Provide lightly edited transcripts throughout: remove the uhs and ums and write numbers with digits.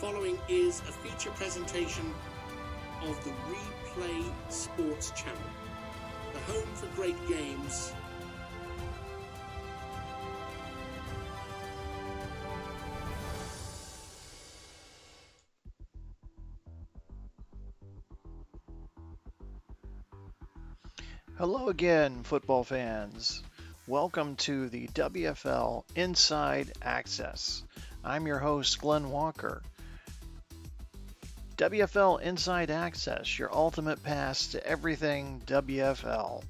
following is a feature presentation of the Replay Sports Channel, the home for great games. Hello again, football fans. Welcome to the WFL Inside Access. I'm your host, Glenn Walker. WFL Inside Access, your ultimate pass to everything WFL.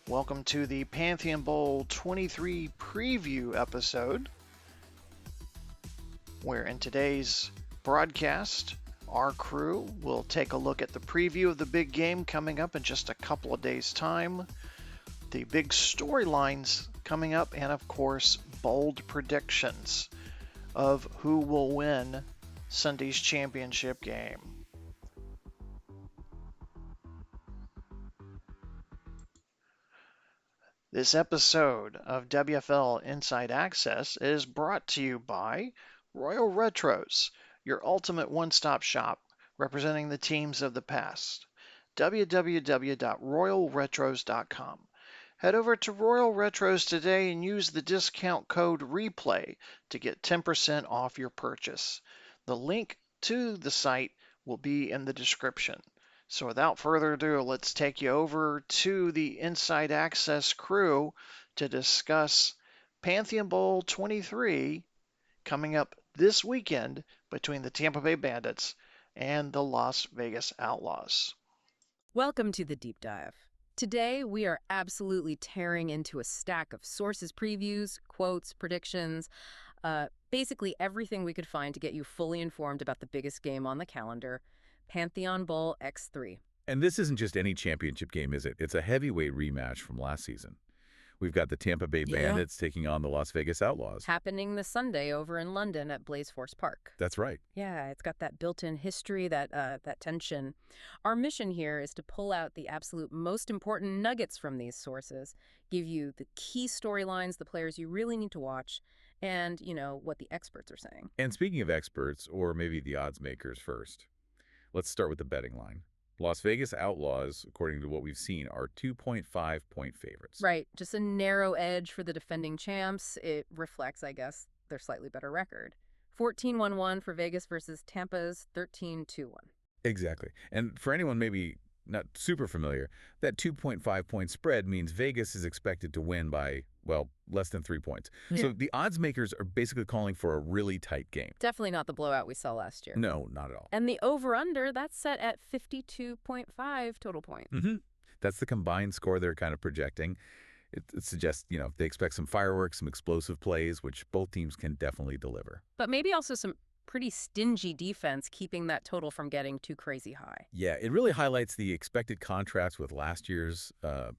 Welcome to the Pantheon Bowl 23 preview episode, where in today's broadcast, our crew will take a look at the preview of the big game coming up in just a couple of days' time, the big storylines coming up, and of course, bold predictions of who will win Sunday's championship game. This episode of WFL Inside Access is brought to you by Royal Retros, your ultimate one-stop shop representing the teams of the past. www.royalretros.com. Head over to Royal Retros today and use the discount code REPLAY to get 10% off your purchase. The link to the site will be in the description. So without further ado, let's take you over to the Inside Access crew to discuss Pantheon Bowl 23 coming up this weekend between the Tampa Bay Bandits and the Las Vegas Outlaws. Welcome to the Deep Dive. Today, we are absolutely tearing into a stack of sources, previews, quotes, predictions, basically everything we could find to get you fully informed about the biggest game on the calendar, Pantheon Bowl X3. And this isn't just any championship game, is it? It's a heavyweight rematch from last season. We've got the Tampa Bay Bandits taking on the Las Vegas Outlaws. Happening this Sunday over in London at Blaze Force Park. That's right. Yeah, it's got that built-in history, that tension. Our mission here is to pull out the absolute most important nuggets from these sources, give you the key storylines, the players you really need to watch, and, what the experts are saying. And speaking of experts, or maybe the odds makers first, let's start with the betting line. Las Vegas Outlaws, according to what we've seen, are 2.5-point favorites. Right. Just a narrow edge for the defending champs. It reflects, I guess, their slightly better record. 14-1-1 for Vegas versus Tampa's 13-2-1. Exactly. And for anyone maybe not super familiar, that 2.5-point spread means Vegas is expected to win by, less than 3 points. Yeah. So the odds makers are basically calling for a really tight game. Definitely not the blowout we saw last year. No, not at all. And the over-under, that's set at 52.5 total points. Mm-hmm. That's the combined score they're kind of projecting. It suggests, they expect some fireworks, some explosive plays, which both teams can definitely deliver. But maybe also some pretty stingy defense, keeping that total from getting too crazy high. Yeah, it really highlights the expected contrast with last year's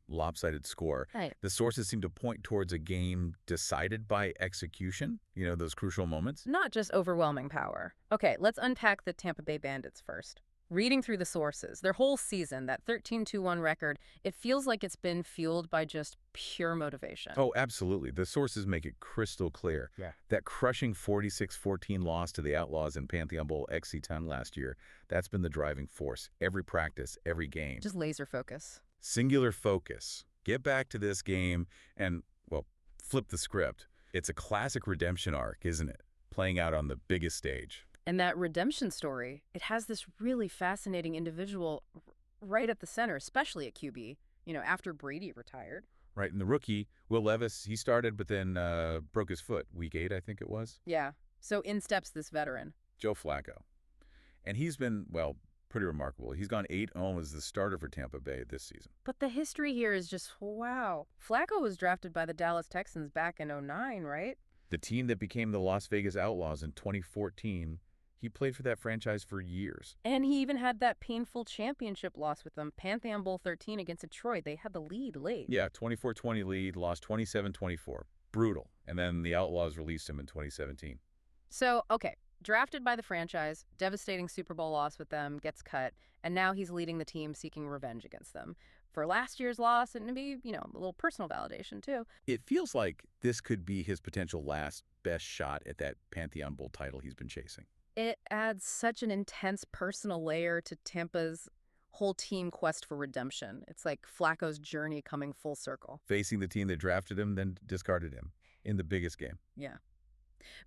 lopsided score. Right. The sources seem to point towards a game decided by execution, those crucial moments. Not just overwhelming power. Okay, let's unpack the Tampa Bay Bandits first. Reading through the sources, their whole season, that 13-2-1 record, it feels like it's been fueled by just pure motivation. Oh, absolutely. The sources make it crystal clear. Yeah. That crushing 46-14 loss to the Outlaws in Pantheon Bowl XXIII last year, that's been the driving force. Every practice, every game. Just laser focus. Singular focus. Get back to this game and, flip the script. It's a classic redemption arc, isn't it? Playing out on the biggest stage. And that redemption story, it has this really fascinating individual right at the center, especially at QB, after Brady retired. Right, and the rookie, Will Levis, he started but then broke his foot. Week 8, I think it was. Yeah, so in steps this veteran. Joe Flacco. And he's been, pretty remarkable. He's gone 8-0 as the starter for Tampa Bay this season. But the history here is just, wow. Flacco was drafted by the Dallas Texans back in 2009, right? The team that became the Las Vegas Outlaws in 2014, he played for that franchise for years. And he even had that painful championship loss with them, Pantheon Bowl 13 against Detroit. They had the lead late. Yeah, 24-20 lead, lost 27-24. Brutal. And then the Outlaws released him in 2017. So, okay, drafted by the franchise, devastating Super Bowl loss with them, gets cut, and now he's leading the team seeking revenge against them. for last year's loss and maybe, a little personal validation too. It feels like this could be his potential last best shot at that Pantheon Bowl title he's been chasing. It adds such an intense personal layer to Tampa's whole team quest for redemption. It's like Flacco's journey coming full circle. Facing the team that drafted him, then discarded him in the biggest game. Yeah.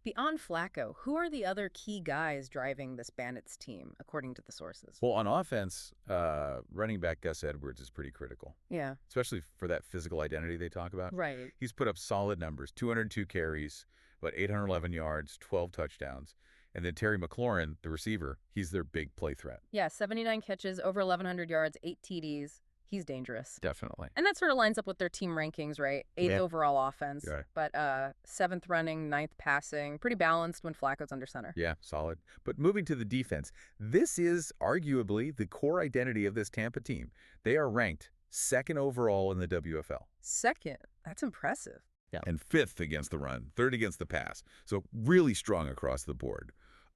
Beyond Flacco, who are the other key guys driving this Bandits team, according to the sources? Well, on offense, running back Gus Edwards is pretty critical. Yeah. Especially for that physical identity they talk about. Right. He's put up solid numbers, 202 carries, about 811 yards, 12 touchdowns. And then Terry McLaurin, the receiver, he's their big play threat. Yeah, 79 catches, over 1,100 yards, 8 TDs. He's dangerous. Definitely. And that sort of lines up with their team rankings, right? 8th overall offense, but 7th running, 9th passing. Pretty balanced when Flacco's under center. Yeah, solid. But moving to the defense, this is arguably the core identity of this Tampa team. They are ranked 2nd overall in the WFL. 2nd? That's impressive. Yeah. And 5th against the run, 3rd against the pass. So really strong across the board.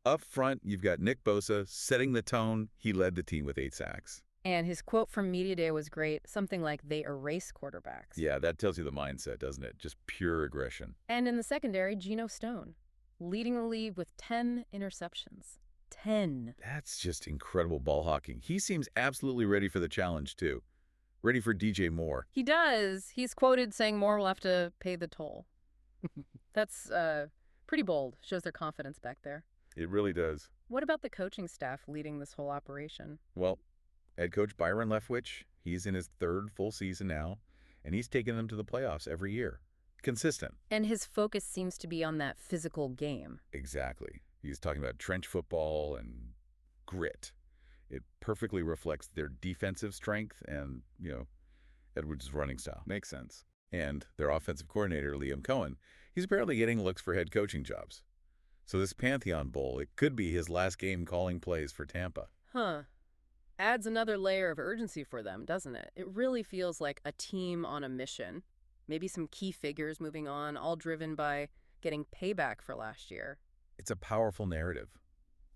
Up front, you've got Nick Bosa setting the tone. He led the team with 8 sacks. And his quote from Media Day was great, something like, they erase quarterbacks. Yeah, that tells you the mindset, doesn't it? Just pure aggression. And in the secondary, Geno Stone, leading the league with 10 interceptions. 10. That's just incredible ball hawking. He seems absolutely ready for the challenge, too. Ready for DJ Moore. He does. He's quoted saying Moore will have to pay the toll. That's pretty bold. Shows their confidence back there. It really does. What about the coaching staff leading this whole operation? Well, head coach Byron Leftwich, he's in his 3rd full season now, and he's taken them to the playoffs every year. Consistent. And his focus seems to be on that physical game. Exactly. He's talking about trench football and grit. It perfectly reflects their defensive strength and, Edwards' running style. Makes sense. And their offensive coordinator, Liam Cohen, he's apparently getting looks for head coaching jobs. So this Pantheon Bowl, it could be his last game calling plays for Tampa. Huh. Adds another layer of urgency for them, doesn't it? It really feels like a team on a mission. Maybe some key figures moving on, all driven by getting payback for last year. It's a powerful narrative.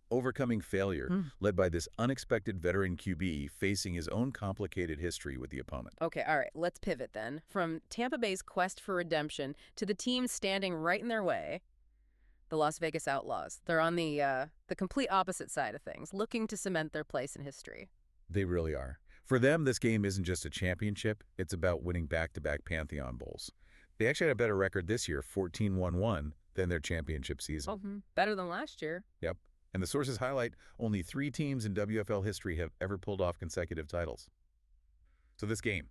Overcoming failure, led by this unexpected veteran QB facing his own complicated history with the opponent. Okay, all right, let's pivot then. From Tampa Bay's quest for redemption to the team standing right in their way, the Las Vegas Outlaws. They're on the complete opposite side of things, looking to cement their place in history. They really are. For them, this game isn't just a championship. It's about winning back-to-back Pantheon Bowls. They actually had a better record this year, 14-1-1, than their championship season. Oh, better than last year. Yep. And the sources highlight only 3 teams in WFL history have ever pulled off consecutive titles. So this game,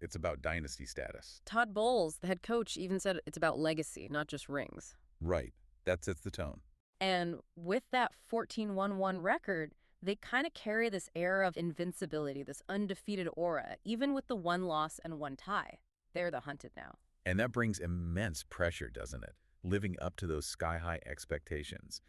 it's about dynasty status. Todd Bowles, the head coach, even said it's about legacy, not just rings. Right. That sets the tone. And with that 14-1-1 record, they kind of carry this air of invincibility, this undefeated aura, even with the 1 loss and 1 tie. They're the hunted now. And that brings immense pressure, doesn't it? Living up to those sky-high expectations.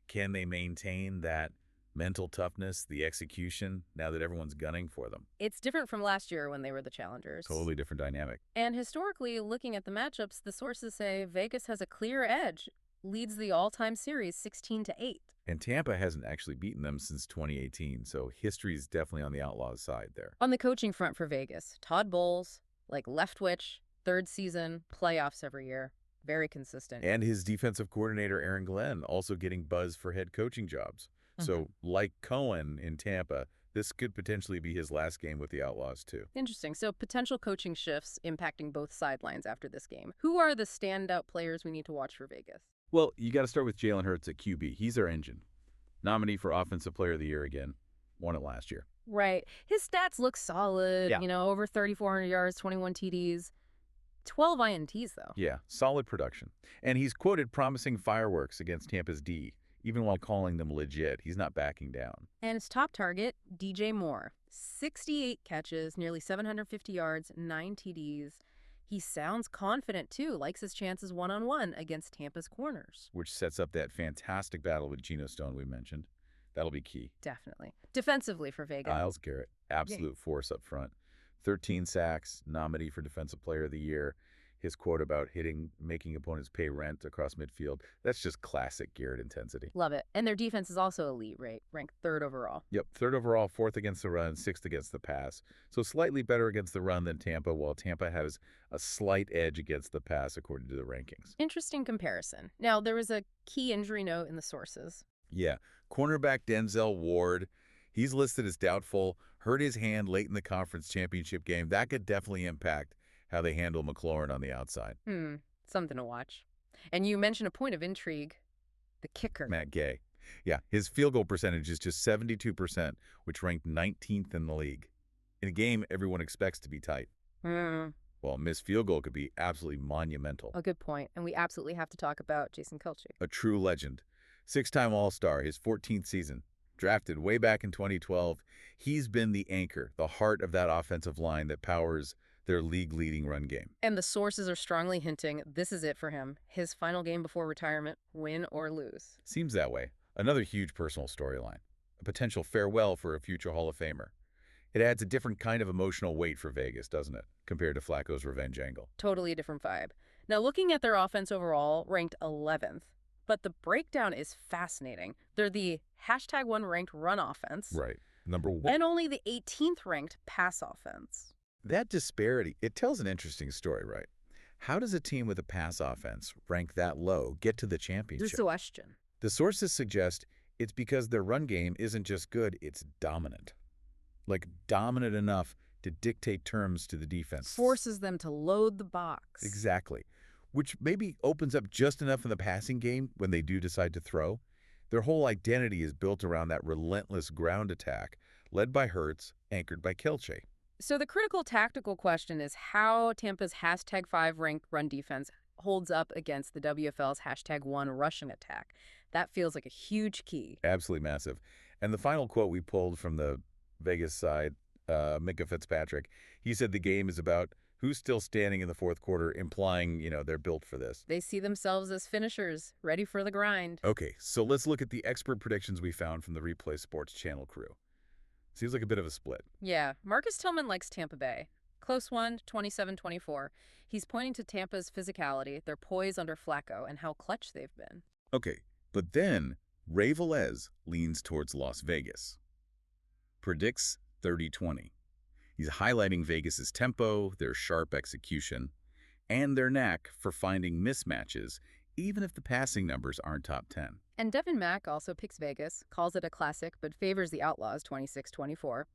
Can they maintain that mental toughness, the execution, now that everyone's gunning for them? It's different from last year when they were the challengers. Totally different dynamic. And historically, looking at the matchups, the sources say Vegas has a clear edge, leads the all-time series 16-8. And Tampa hasn't actually beaten them since 2018, so history's definitely on the Outlaws' side there. On the coaching front for Vegas, Todd Bowles, like Leftwich, 3rd season, playoffs every year. Very consistent. And his defensive coordinator, Aaron Glenn, also getting buzz for head coaching jobs. So like Cohen in Tampa, this could potentially be his last game with the Outlaws, too. Interesting. So potential coaching shifts impacting both sidelines after this game. Who are the standout players we need to watch for Vegas? Well, you got to start with Jalen Hurts at QB. He's their engine. Nominee for Offensive Player of the Year again. Won it last year. Right. His stats look solid. Yeah. Over 3,400 yards, 21 TDs. 12 INTs, though. Yeah, solid production. And he's quoted promising fireworks against Tampa's D, even while calling them legit. He's not backing down. And his top target, DJ Moore. 68 catches, nearly 750 yards, 9 TDs. He sounds confident, too, likes his chances one-on-one against Tampa's corners. Which sets up that fantastic battle with Geno Stone we mentioned. That'll be key. Definitely. Defensively for Vegas. Myles Garrett, absolute force up front. 13 sacks, nominee for Defensive Player of the Year. His quote about making opponents pay rent across midfield, that's just classic Garrett intensity. Love it. And their defense is also elite, right? Ranked 3rd overall. Yep, 3rd overall, 4th against the run, 6th against the pass. So slightly better against the run than Tampa, while Tampa has a slight edge against the pass according to the rankings. Interesting comparison. Now, there was a key injury note in the sources. Yeah, cornerback Denzel Ward, he's listed as doubtful, hurt his hand late in the conference championship game. That could definitely impact how they handle McLaurin on the outside. Something to watch. And you mentioned a point of intrigue, the kicker. Matt Gay. Yeah, his field goal percentage is just 72%, which ranked 19th in the league. In a game everyone expects to be tight. Well, a missed field goal could be absolutely monumental. A good point. And we absolutely have to talk about Jason Kelce. A true legend. 6-time All-Star, his 14th season. Drafted way back in 2012. He's been the anchor, the heart of that offensive line that powers their league-leading run game. And the sources are strongly hinting this is it for him. His final game before retirement, win or lose. Seems that way. Another huge personal storyline. A potential farewell for a future Hall of Famer. It adds a different kind of emotional weight for Vegas, doesn't it, compared to Flacco's revenge angle? Totally a different vibe. Now, looking at their offense overall, ranked 11th. But the breakdown is fascinating. They're the #1 ranked run offense. Right. Number 1. And only the 18th ranked pass offense. That disparity, it tells an interesting story, right? How does a team with a pass offense ranked that low get to the championship? There's a question. The sources suggest it's because their run game isn't just good, it's dominant. Like dominant enough to dictate terms to the defense. Forces them to load the box. Exactly. Which maybe opens up just enough in the passing game when they do decide to throw. Their whole identity is built around that relentless ground attack, led by Hurts, anchored by Kelce. So the critical tactical question is how Tampa's #5 ranked run defense holds up against the WFL's #1 rushing attack. That feels like a huge key. Absolutely massive. And the final quote we pulled from the Vegas side, Minka Fitzpatrick, he said the game is about who's still standing in the fourth quarter, implying, they're built for this. They see themselves as finishers, ready for the grind. Okay, so let's look at the expert predictions we found from the Replay Sports channel crew. Seems like a bit of a split. Yeah, Marcus Tillman likes Tampa Bay. Close one, 27-24. He's pointing to Tampa's physicality, their poise under Flacco, and how clutch they've been. Okay, but then Ray Velez leans towards Las Vegas. Predicts 30-20. He's highlighting Vegas's tempo, their sharp execution, and their knack for finding mismatches, even if the passing numbers aren't top 10. And Devin Mack also picks Vegas, calls it a classic, but favors the Outlaws 26-24.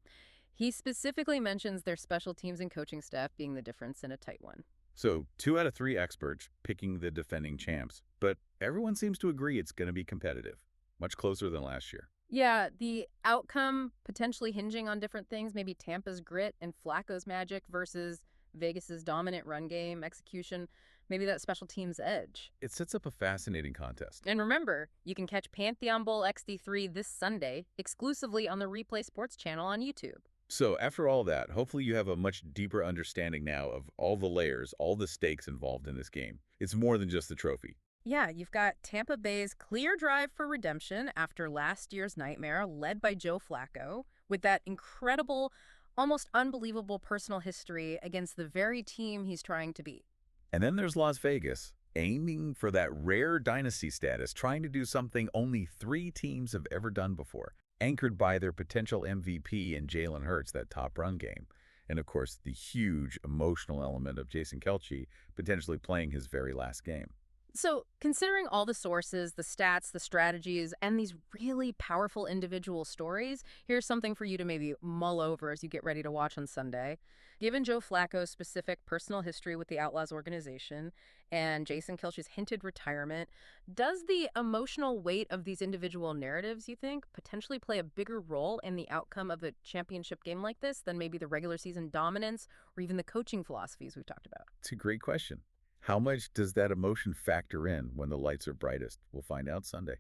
He specifically mentions their special teams and coaching staff being the difference in a tight one. So 2 out of 3 experts picking the defending champs, but everyone seems to agree it's going to be competitive, much closer than last year. Yeah, the outcome potentially hinging on different things, maybe Tampa's grit and Flacco's magic versus Vegas's dominant run game, execution, maybe that special team's edge. It sets up a fascinating contest. And remember, you can catch Pantheon Bowl XD3 this Sunday exclusively on the Replay Sports channel on YouTube. So after all that, hopefully you have a much deeper understanding now of all the layers, all the stakes involved in this game. It's more than just the trophy. Yeah, you've got Tampa Bay's clear drive for redemption after last year's nightmare, led by Joe Flacco, with that incredible, almost unbelievable personal history against the very team he's trying to beat. And then there's Las Vegas, aiming for that rare dynasty status, trying to do something only 3 teams have ever done before, anchored by their potential MVP in Jalen Hurts, that top run game. And of course, the huge emotional element of Jason Kelce potentially playing his very last game. So, considering all the sources, the stats, the strategies, and these really powerful individual stories, here's something for you to maybe mull over as you get ready to watch on Sunday. Given Joe Flacco's specific personal history with the Outlaws organization and Jason Kelce's hinted retirement, does the emotional weight of these individual narratives, you think, potentially play a bigger role in the outcome of a championship game like this than maybe the regular season dominance or even the coaching philosophies we've talked about? It's a great question. How much does that emotion factor in when the lights are brightest? We'll find out Sunday.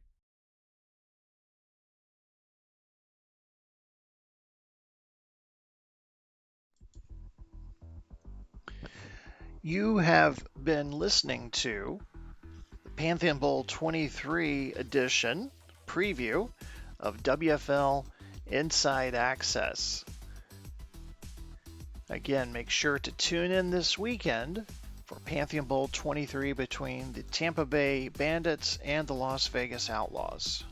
You have been listening to the Pantheon Bowl 23 edition preview of WFL Inside Access. Again, make sure to tune in this weekend for Pantheon Bowl 23 between the Tampa Bay Bandits and the Las Vegas Outlaws.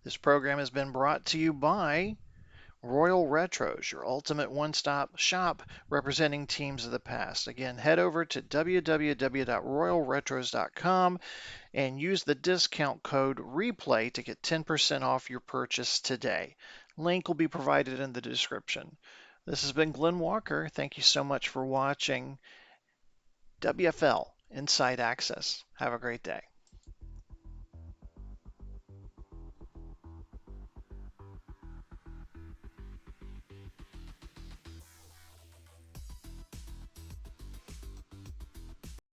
This program has been brought to you by Royal Retros, your ultimate one-stop shop representing teams of the past. Again, head over to www.royalretros.com and use the discount code REPLAY to get 10% off your purchase today. Link will be provided in the description. This has been Glenn Walker. Thank you so much for watching WFL Inside Access. Have a great day.